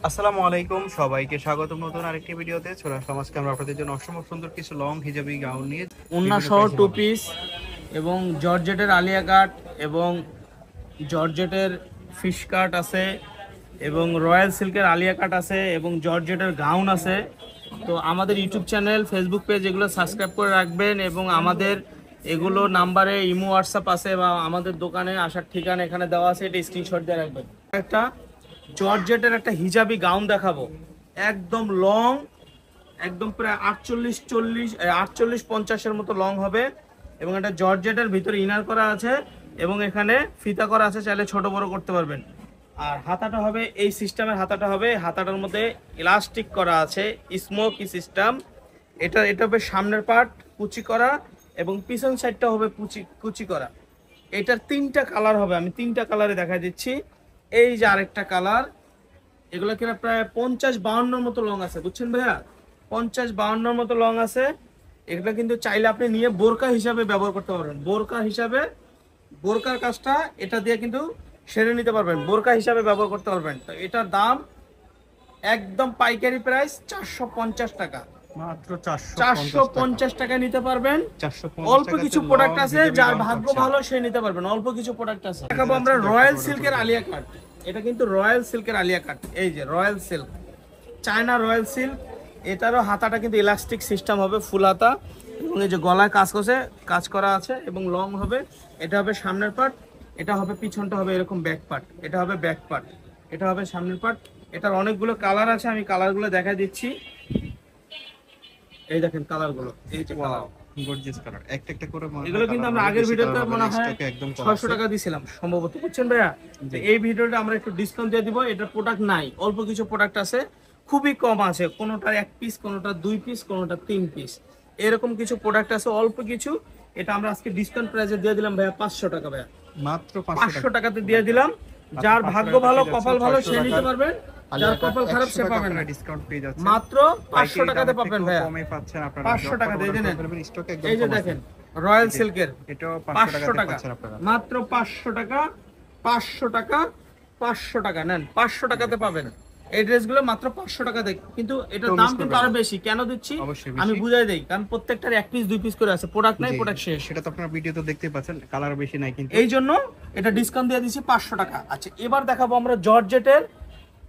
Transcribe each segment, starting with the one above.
আসসালামু আলাইকুম, সবাইকে স্বাগতম নতুন আরেকটি ভিডিওতে। চলে আসলাম আজকে আমরা আপনাদের জন্য অসম্ভব সুন্দর কিছু লং হিজাবি গাউন নিয়ে ওন্না সহ টু পিস এবং জর্জেটের আলিয়া কাট এবং জর্জেটের ফিশ কাট আছে এবং রয়্যাল সিল্কের আলিয়া কাট আছে এবং জর্জেটের গাউন আছে। তো আমাদের ইউটিউব চ্যানেল, ফেসবুক পেজ এগুলো সাবস্ক্রাইব করে রাখবেন এবং আমাদের এগুলো নাম্বারে ইমো হোয়াটসঅ্যাপ আছে বা আমাদের দোকানে আসার ঠিকানা এখানে দেওয়া আছে, এটা স্ক্রিনশট দিয়ে রাখবেন। একটা জর্জেটের একটা হিজাবি গাউন দেখাবো, একদম লং, একদম প্রায় 48-50-এর মতো লং হবে এবং এটা জর্জেটের ভিতরে ইনার করা আছে এবং এখানে ফিতা করা আছে, চাইলে ছোট বড় করতে পারবেন। আর হাতাটা হবে এই সিস্টেমের হাতাটা হবে, হাতাটার মধ্যে ইলাস্টিক করা আছে, স্মোকি সিস্টেম। এটা হবে সামনের পার্ট কুচি করা এবং পিছন সাইডটা হবে কুচি করা। এটার তিনটা কালার হবে, আমি তিনটা কালারে দেখা দিচ্ছি। এই যে আরেকটা কালার, এগুলো কিনা প্রায় 50-52 মতো লং আছে, বুঝছেন ভাইয়া? 50-52 মতো লং আছে। এগুলো কিন্তু চাইলে আপনি নিয়ে বোরকা হিসাবে ব্যবহার করতে পারবেন। বোরকা হিসাবে, বোরকার কাজটা এটা দিয়ে কিন্তু সেরে নিতে পারবেন, বোরকা হিসাবে ব্যবহার করতে পারবেন। তো এটার দাম একদম পাইকারি প্রাইস 450 টাকা, মাত্র 450 টাকা নিতে পারবেন। অল্প কিছু প্রোডাক্ট আছে, যার ভাগ্য ভালো সে নিতে পারবেন। অল্প কিছু প্রোডাক্ট আছে। দেখাবো আমরা রয়্যাল সিল্কের আলিয়া কাট। এটা কিন্তু রয়্যাল সিল্কের আলিয়া কাট, এই যে royal silk, China royal silk. এটারও হাতাটা কিন্তু ইলাস্টিক সিস্টেম হবে, ফুল হাতা এবং এই যে গলায় কাজ করা আছে এবং লং হবে। এটা হবে সামনের পার্ট, এটা হবে পিছনটা হবে এরকম ব্যাক পার্ট, এটা হবে ব্যাক পার্ট, এটা হবে সামনের পার্ট। এটার অনেকগুলো কালার আছে, আমি কালারগুলো দেখা দিচ্ছি। এই দেখেন কালারগুলো, এই যে কালার, গর্জিয়াস কালার, একটা একটা করে এগুলো কিন্তু আমরা আগের ভিডিওতে মনে হয় 600 টাকা দিয়েছিলাম সম্ভবত, বুঝছেন ভাইয়া? এই ভিডিওটা আমরা একটু ডিসকাউন্ট দিয়ে দিব। এটার প্রোডাক্ট নাই, অল্প কিছু প্রোডাক্ট আছে, খুবই কম আছে, কোনোটার 1 পিস, কোনোটার 2 পিস, কোনোটার 3 পিস, এরকম কিছু প্রোডাক্ট আছে, অল্প কিছু। এটা আমরা আজকে ডিসকাউন্ট প্রাইসে দিয়ে দিলাম ভাইয়া 500 টাকা, ভাইয়া মাত্র 500 টাকাতে দিয়ে দিলাম। যার ভাগ্য ভালো, কপাল ভালো সে নিতে পারবেন, যার কপাল খারাপ সে পাবেন না। ডিসকাউন্ট পেয়ে যাচ্ছে, মাত্র 500 টাকাতে পাবেন ভাইয়া, কমে পাচ্ছেন আপনারা। 500 টাকা দিয়ে দেন। স্টক একদম এই যে দেখেন রয়্যাল সিল্কের, এটাও 500 টাকা পাচ্ছেন আপনারা, মাত্র 500 টাকা, 500 টাকা, 500 টাকা নেন, 500 টাকাতে পাবেন এই ড্রেসগুলো মাত্র 500 টাকাতে। কিন্তু এটার দাম কিন্তু আরো বেশি, কেন দিচ্ছি আমি বুঝাই দেই, কারণ প্রত্যেকটার 1 পিস 2 পিস করে আছে, প্রোডাক্ট নাই, প্রোডাক্ট শেষ। সেটা তো আপনারা ভিডিওতে দেখতে পাচ্ছেন, কালার বেশি নাই কিন্তু, এই জন্য এটা ডিসকাউন্ট দিয়ে দিচ্ছি 500 টাকা। আচ্ছা, এবার দেখাবো আমরা জর্জেটের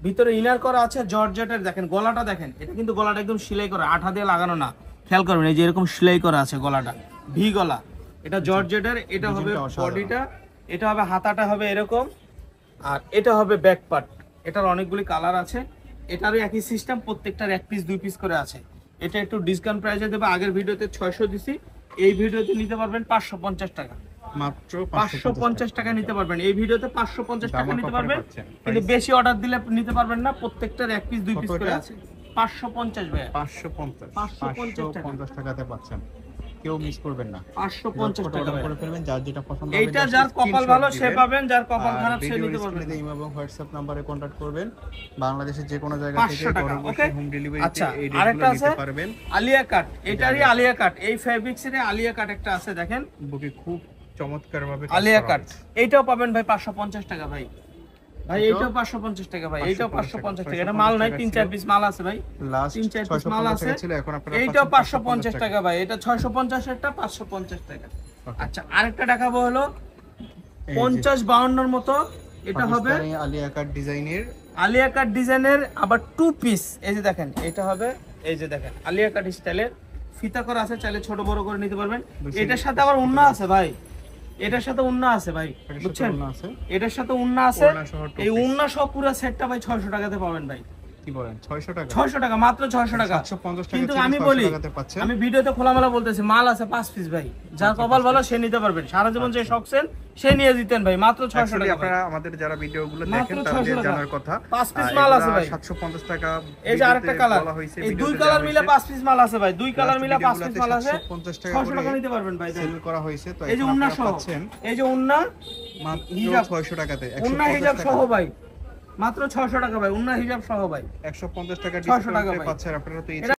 ভিতরে ইনার করা আছে, জর্জেটের। দেখেন গলাটা, দেখেন এটা কিন্তু গলাটা একদম সেলাই করা, আঠা দিয়ে লাগানো না, খেয়াল করবেন এই যে এরকম সেলাই করা আছে গলাটা, ভি গলা। এটা জর্জেটের, এটা হবে বডিটা, এটা হবে হাতাটা হবে এরকম, আর এটা হবে ব্যাক পার্ট। এটার অনেকগুলি কালার আছে, এটারও একই সিস্টেম, প্রত্যেকটার 1 পিস 2 পিস করে আছে। এটা একটু ডিসকাউন্ট প্রাইসে দেবো, আগের ভিডিওতে 600 দিছি, এই ভিডিওতে নিতে পারবেন 550 টাকা, মাত্র 550 টাকা নিতে পারবেন। এই ভিডিওতে 550 টাকা নিতে পারবেন, কিন্তু বেশি অর্ডার দিলে নিতে পারবেন না, প্রত্যেকটার 1 পিস 2 পিস করে আছে। 550 ভাই, 550 টাকাতে পাচ্ছেন, কেউ মিস করবেন না। 550 টাকা করে ফেলবেন, যার যেটা পছন্দ হবে। এইটা যার কপাল ভালো সে পাবেন, যার কপাল খারাপ সে নিতে পারবেন। ইমো এবং হোয়াটসঅ্যাপ নম্বরে কন্টাক্ট করবেন, বাংলাদেশের যে কোনো জায়গা থেকে ঘরে বসে হোম ডেলিভারিতে আচ্ছা, এই আরেকটা ড্রেসগুলো আছে নিতে পারবেন। আলিয়া কাট, এটারই আলিয়া কাট, এই ফেব্রিক্সের আলিয়া কাট একটা আছে, দেখেন বুকে খুব চমৎকার ভাবে আলিয়া কাট। এইটাও পাবেন ভাই 550 টাকা ভাই, ভাই এইটাও 550 টাকা ভাই, এইটাও 550 টাকা। এটা মাল নাই, 3-4 পিস মাল আছে ভাই, লাস্ট 3-4 পিস মাল আছে। এখন আপনারা এইটাও 550 টাকা ভাই, এটা 650 এরটা 550 টাকা। আচ্ছা, আরেকটা দেখাবো হলো 50-52 মতো, এটা হবে আলিয়া কাট ডিজাইনের, আলিয়া কাট ডিজাইনের আবার 2 পিস। এই যে দেখেন এটা হবে, এই যে দেখেন আলিয়া কাট স্টাইলের ফিতা করা আছে, চাইলে ছোট বড় করে নিতে পারবেন। এটার সাথে আবার ওন্না আছে ভাই, এটার সাথে ওন্না আছে ভাই, বুঝছেন? এটার সাথে ওন্না আছে, এই ওন্না সহ পুরো সেটটা ভাই 600 টাকাতে পাবেন ভাই। কি বলেন? 600 টাকা, 600 টাকা, মাত্র 600 টাকা। 750 টাকা। কিন্তু আমি বলি, আমি ভিডিওতে খোলামেলা বলতেছি, মাল আছে 5 পিস ভাই, যার কপাল ভালো সে নিতে পারবেন, সারা জীবন যে শখছেন সে নিয়ে দিতেন ভাই, মাত্র 600 টাকা। আপনারা আমাদের যারা ভিডিওগুলো দেখেন তাদের জানার কথা, 5 পিস মাল আছে ভাই, 750 টাকা। এই যে আরেকটা কালার, এই দুই কালার মিলে 5 পিস মাল আছে ভাই, দুই কালার মিলে 5 পিস মাল আছে, 600 টাকা নিতে পারবেন ভাই, সেল করা হয়েছে। তো এই যে ওন্না সহ, এই যে ওন্না মাত্র 600 টাকাতে, ওন্না হিজাব সহ ভাই, মাত্র 600 টাকা ভাই, ওন্না হিজাব সহ ভাই, 150 টাকা ডিসকাউন্টে পাচ্ছেন আপনারা। তো